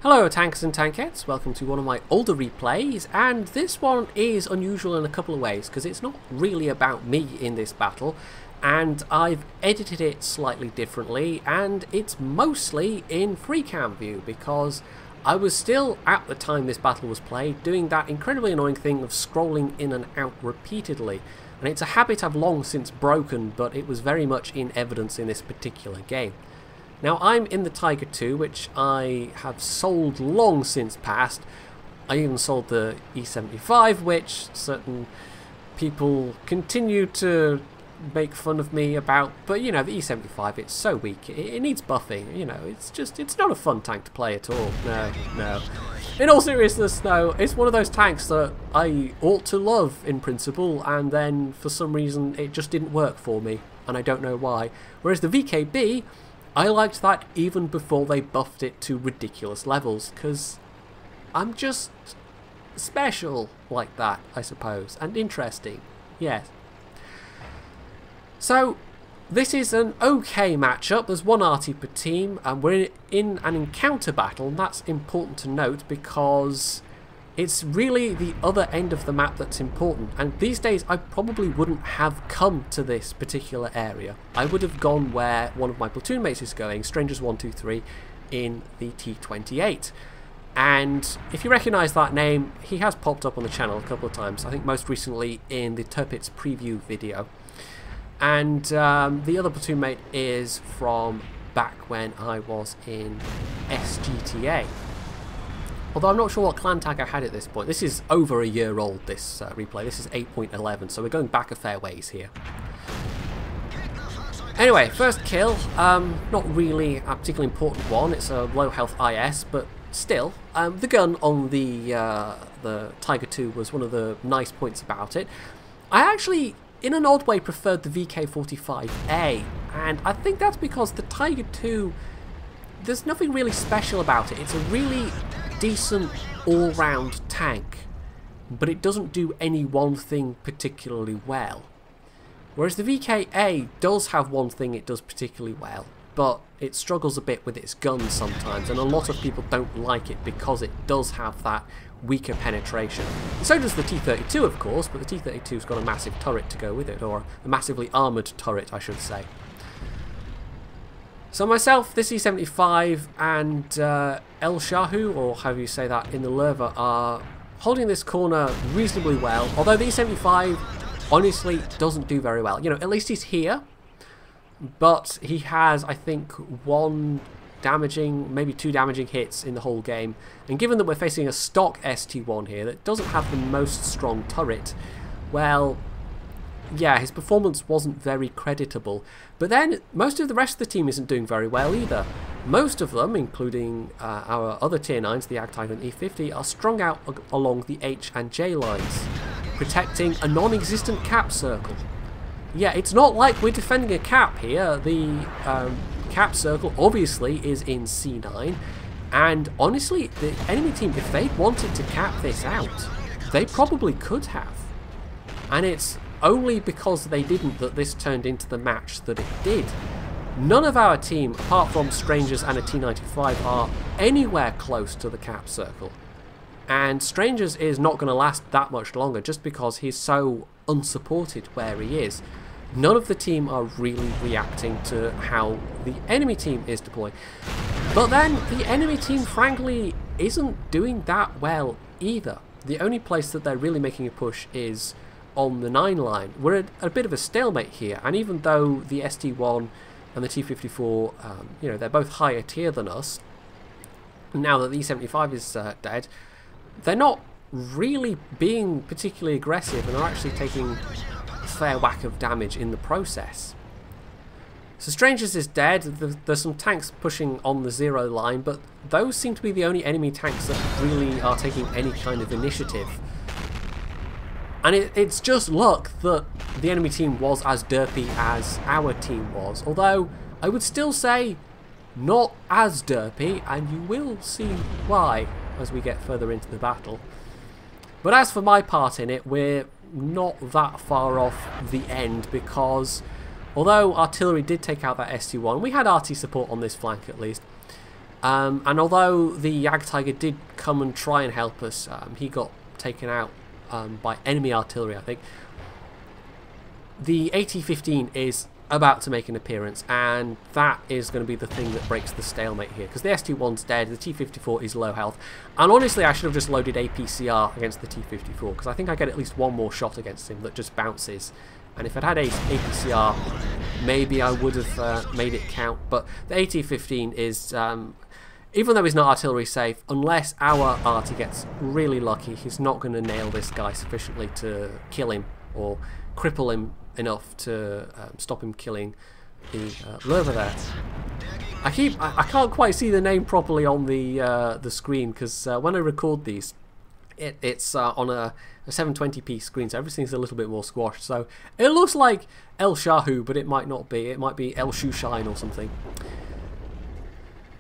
Hello tanks and tankettes, welcome to one of my older replays, and this one is unusual in a couple of ways because it's not really about me in this battle, and I've edited it slightly differently, and it's mostly in free cam view because I was still, at the time this battle was played, doing that incredibly annoying thing of scrolling in and out repeatedly, and it's a habit I've long since broken, but it was very much in evidence in this particular game. Now I'm in the Tiger II, which I have sold long since past. I even sold the E75, which certain people continue to make fun of me about, but you know, the E75, it's so weak, it needs buffing, you know, it's not a fun tank to play at all. No. In all seriousness though, it's one of those tanks that I ought to love in principle, and then for some reason it just didn't work for me, and I don't know why. Whereas the VKB, I liked that even before they buffed it to ridiculous levels, because I'm just special like that, I suppose, and interesting, yes. So, this is an okay matchup. There's one arty per team, and we're in an encounter battle, and that's important to note because it's really the other end of the map that's important, and these days I probably wouldn't have come to this particular area. I would have gone where one of my platoon mates is going, Strangers123, in the T28. And if you recognise that name, he has popped up on the channel a couple of times, I think most recently in the Turpitz preview video. And the other platoon mate is from back when I was in SGTA. Although I'm not sure what clan tag I had at this point. This is over a year old, this replay. This is 8.11, so we're going back a fair ways here. Anyway, first kill. Not really a particularly important one. It's a low health IS, but still. The gun on the Tiger II was one of the nice points about it. I actually, in an odd way, preferred the VK45A, and I think that's because the Tiger II, there's nothing really special about it. It's a really decent all-round tank, but it doesn't do any one thing particularly well. Whereas the VKA does have one thing it does particularly well, but it struggles a bit with its gun sometimes, and a lot of people don't like it because it does have that weaker penetration. And so does the T32, of course, but the T32's got a massive turret to go with it, or a massively armoured turret, I should say. So myself, this E75 and El Shahu, or however you say that, in the Lerva, are holding this corner reasonably well, although the E75 honestly doesn't do very well. You know, at least he's here, but he has, I think, one damaging, maybe two damaging hits in the whole game, and given that we're facing a stock ST1 here that doesn't have the most strong turret, well, yeah, his performance wasn't very creditable. But then, most of the rest of the team isn't doing very well either. Most of them, including our other tier 9s, the Ag-Type and E50, are strung out along the H and J lines, protecting a non-existent cap circle. Yeah, it's not like we're defending a cap here. The cap circle obviously is in C9, and honestly, the enemy team, if they wanted to cap this out, they probably could have. And it's only because they didn't that this turned into the match that it did. None of our team, apart from Strangers and a T95, are anywhere close to the cap circle. And Strangers is not going to last that much longer just because he's so unsupported where he is. None of the team are really reacting to how the enemy team is deploying. But then, the enemy team, frankly, isn't doing that well either. The only place that they're really making a push is on the 9 line. We're at a bit of a stalemate here, and even though the ST1 and the T54, you know, they're both higher tier than us, now that the E75 is dead, they're not really being particularly aggressive, and are actually taking a fair whack of damage in the process. So Strangers is dead. There's some tanks pushing on the 0 line, but those seem to be the only enemy tanks that really are taking any kind of initiative. And it's just luck that the enemy team was as derpy as our team was. Although, I would still say not as derpy, and you will see why as we get further into the battle. But as for my part in it, we're not that far off the end, because although artillery did take out that ST1, we had RT support on this flank at least. And although the Jagdtiger did come and try and help us, he got taken out by enemy artillery, I think. The AT-15 is about to make an appearance, and that is going to be the thing that breaks the stalemate here, because the ST-1's dead, the T-54 is low health, and honestly I should have just loaded APCR against the T-54, because I think I get at least one more shot against him that just bounces, and if I'd had APCR, maybe I would have made it count. But the AT-15 is, even though he's not artillery safe, unless our arty gets really lucky, he's not going to nail this guy sufficiently to kill him, or cripple him enough to stop him killing the lurver there. I can't quite see the name properly on the screen, because when I record these, it's on a 720p screen, so everything's a little bit more squashed. So it looks like El Shahu, but it might not be. It might be El Shushain or something.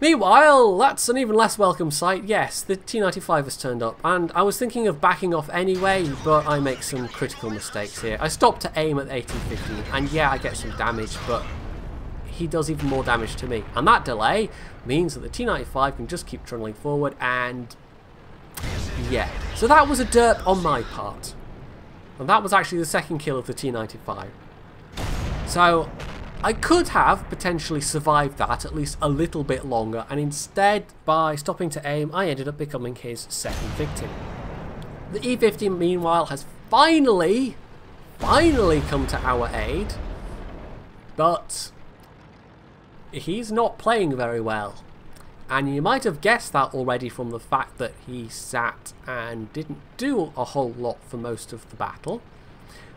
Meanwhile, that's an even less welcome sight. Yes, the T-95 has turned up, and I was thinking of backing off anyway, but I make some critical mistakes here. I stopped to aim at the AT-15, and yeah, I get some damage, but he does even more damage to me. And that delay means that the T-95 can just keep trundling forward, and yeah. So that was a derp on my part. And that was actually the second kill of the T-95. So I could have potentially survived that at least a little bit longer, and instead, by stopping to aim, I ended up becoming his second victim. The E-15, meanwhile, has finally come to our aid, but he's not playing very well. And you might have guessed that already from the fact that he sat and didn't do a whole lot for most of the battle.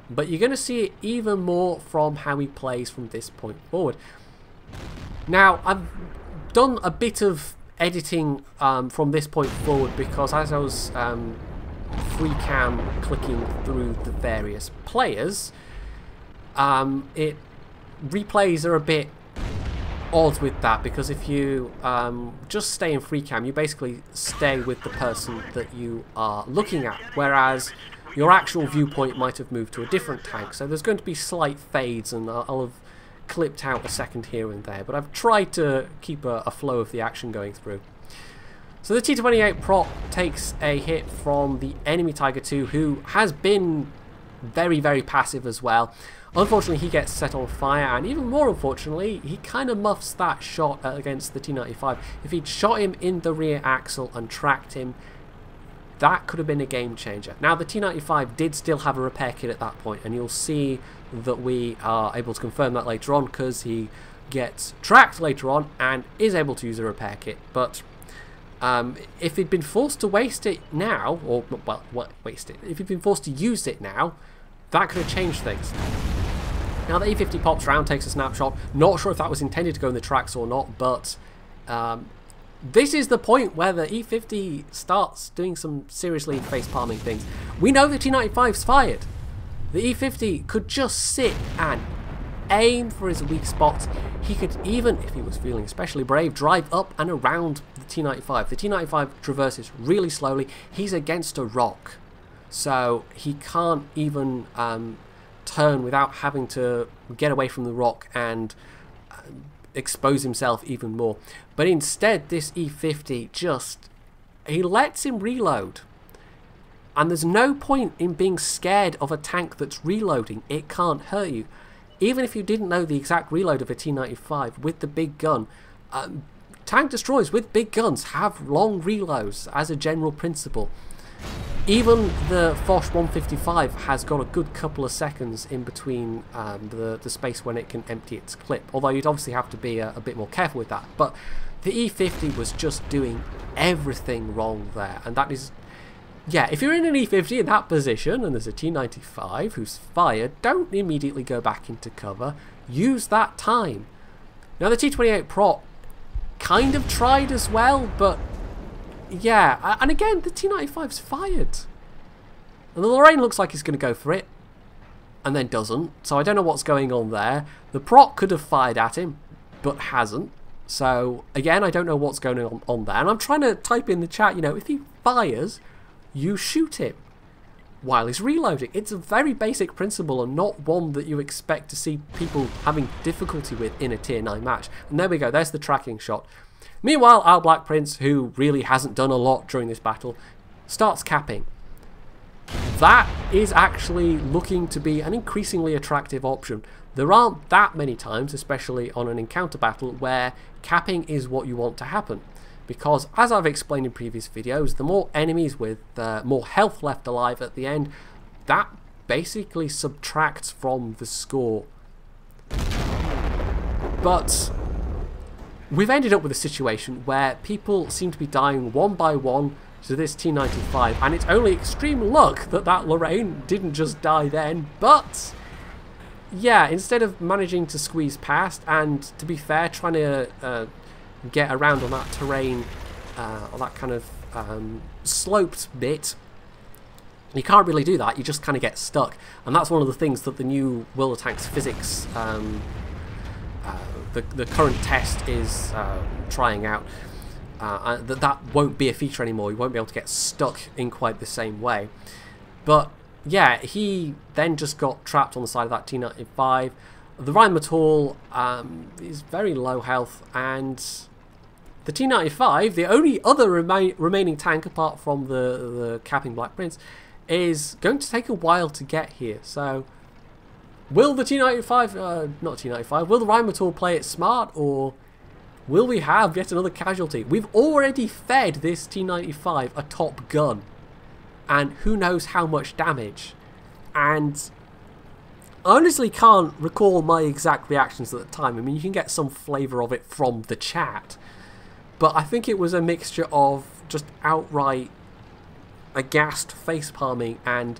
But you're going to see it even more from how he plays from this point forward. Now, I've done a bit of editing from this point forward, because as I was free cam clicking through the various players, replays are a bit odd with that, because if you just stay in free cam, you basically stay with the person that you are looking at, whereas your actual viewpoint might have moved to a different tank. So there's going to be slight fades, and I'll have clipped out a second here and there, but I've tried to keep a flow of the action going through. So the T-28 prop takes a hit from the enemy Tiger II, who has been very, very passive as well. Unfortunately, he gets set on fire, and even more unfortunately, he kind of muffs that shot against the T-95. If he'd shot him in the rear axle and tracked him, that could have been a game changer. Now, the T-95 did still have a repair kit at that point, and you'll see that we are able to confirm that later on, because he gets tracked later on and is able to use a repair kit. But if he'd been forced to waste it now, or, well, waste it, if he'd been forced to use it now, that could have changed things. Now, the E-50 pops round, takes a snapshot. Not sure if that was intended to go in the tracks or not, but this is the point where the E-50 starts doing some seriously face-palming things. We know the T-95's fired. The E-50 could just sit and aim for his weak spots. He could even, if he was feeling especially brave, drive up and around the T-95. The T-95 traverses really slowly. He's against a rock, so he can't even turn without having to get away from the rock and expose himself even more. But instead, this E-50 just, he lets him reload. And there's no point in being scared of a tank that's reloading. It can't hurt you. Even if you didn't know the exact reload of a T-95 with the big gun, tank destroyers with big guns have long reloads as a general principle. Even the Foch 155 has got a good couple of seconds in between the space when it can empty its clip, although you'd obviously have to be a bit more careful with that. But the E-50 was just doing everything wrong there, and that is, yeah, if you're in an E-50 in that position and there's a T-95 who's fired, don't immediately go back into cover, use that time. Now, the T-28 prop kind of tried as well, but yeah, and again, the T-95's fired. And the Lorraine looks like he's going to go for it, and then doesn't. So I don't know what's going on there. The prop could have fired at him, but hasn't. So again, I don't know what's going on there. And I'm trying to type in the chat, you know, if he fires, you shoot him while he's reloading. It's a very basic principle, and not one that you expect to see people having difficulty with in a tier 9 match. And there we go, there's the tracking shot. Meanwhile, our Black Prince, who really hasn't done a lot during this battle, starts capping. That is actually looking to be an increasingly attractive option. There aren't that many times, especially on an encounter battle, where capping is what you want to happen. Because, as I've explained in previous videos, the more enemies with more health left alive at the end, that basically subtracts from the score. But we've ended up with a situation where people seem to be dying one by one to this T95, and it's only extreme luck that that Lorraine didn't just die then. But yeah, instead of managing to squeeze past, and to be fair, trying to get around on that terrain, on that kind of sloped bit, you can't really do that. You just kind of get stuck, and that's one of the things that the new World of Tanks physics, the current test is trying out. That won't be a feature anymore. You won't be able to get stuck in quite the same way. But yeah, he then just got trapped on the side of that T95. The Rheinmetall is very low health, and the T95, the only other remaining tank apart from the capping Black Prince, is going to take a while to get here. So will the T95, not T95, will the Rheinmetall play it smart, or will we have yet another casualty? We've already fed this T95 a top gun, and who knows how much damage. And I honestly can't recall my exact reactions at the time. I mean, you can get some flavour of it from the chat, but I think it was a mixture of just outright aghast face-palming and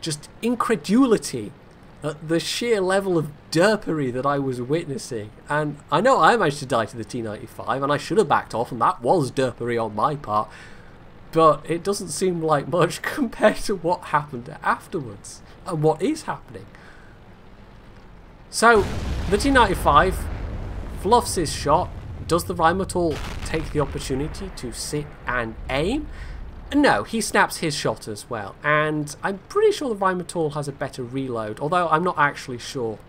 just incredulity at the sheer level of derpery that I was witnessing. And I know I managed to die to the T95, and I should have backed off, and that was derpery on my part, but it doesn't seem like much compared to what happened afterwards, and what is happening. So, the T95 fluffs his shot. Does the Rheinmetall take the opportunity to sit and aim? No, he snaps his shot as well, and I'm pretty sure the Rheinmetall has a better reload, although I'm not actually sure.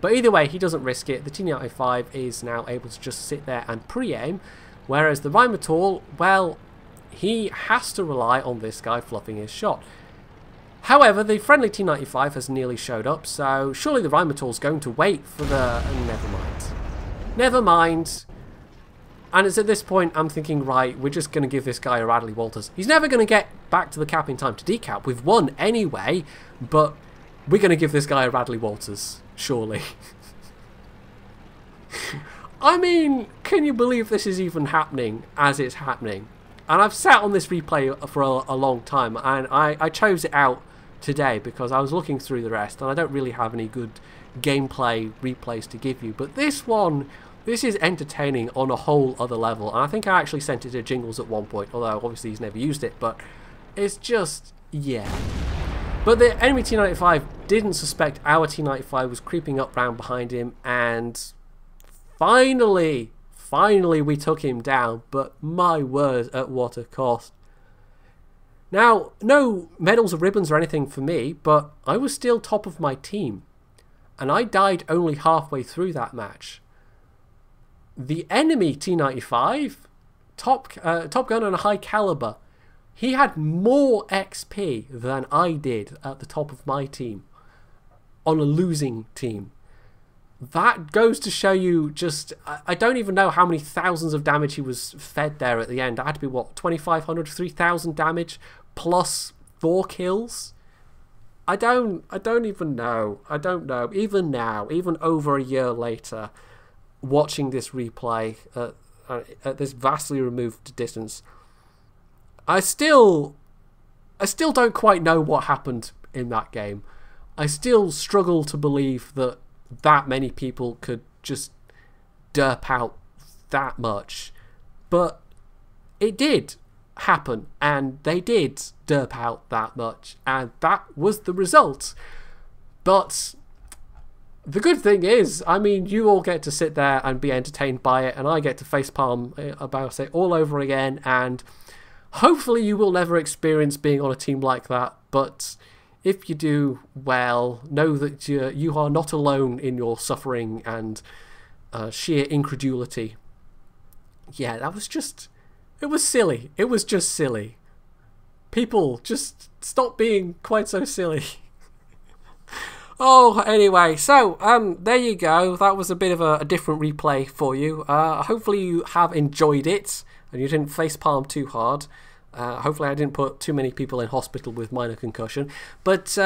But either way, he doesn't risk it. The T95 is now able to just sit there and pre-aim, whereas the Rheinmetall, well, he has to rely on this guy fluffing his shot. However, the friendly T95 has nearly showed up, so surely the Rheinmetall's going to wait for the... never mind. Never mind. And it's at this point I'm thinking, right, we're just going to give this guy a Radley Walters. He's never going to get back to the cap in time to decap. We've won anyway, but we're going to give this guy a Radley Walters, surely. I mean, can you believe this is even happening as it's happening? And I've sat on this replay for a long time, and I chose it out today because I was looking through the rest, and I don't really have any good gameplay replays to give you. But this one... this is entertaining on a whole other level, and I think I actually sent it to Jingles at one point, although obviously he's never used it, but it's just, yeah. But the enemy T95 didn't suspect our T95 was creeping up round behind him, and finally we took him down, but my word, at what a cost. Now, no medals or ribbons or anything for me, but I was still top of my team, and I died only halfway through that match. The enemy T95, top gun and a high caliber, he had more XP than I did at the top of my team on a losing team. That goes to show you just, I don't even know how many thousands of damage he was fed there at the end. It had to be, what, 2,500, 3,000 damage plus 4 kills? I don't even know. I don't know. Even now, even over a year later, watching this replay at this vastly removed distance, I still don't quite know what happened in that game. I still struggle to believe that many people could just derp out that much, but it did happen, and they did derp out that much, and that was the result. But the good thing is, I mean, you all get to sit there and be entertained by it, and I get to facepalm about it all over again, and hopefully you will never experience being on a team like that, but if you do, well, know that you are not alone in your suffering and sheer incredulity. yeah, that was just... It was silly. It was just silly. People, just stop being quite so silly. Oh, anyway, so there you go. That was a bit of a different replay for you. Hopefully you have enjoyed it and you didn't facepalm too hard. Hopefully I didn't put too many people in hospital with minor concussion. But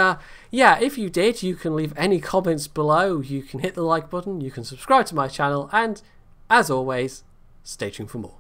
yeah, if you did, you can leave any comments below. You can hit the like button, you can subscribe to my channel, and as always, stay tuned for more.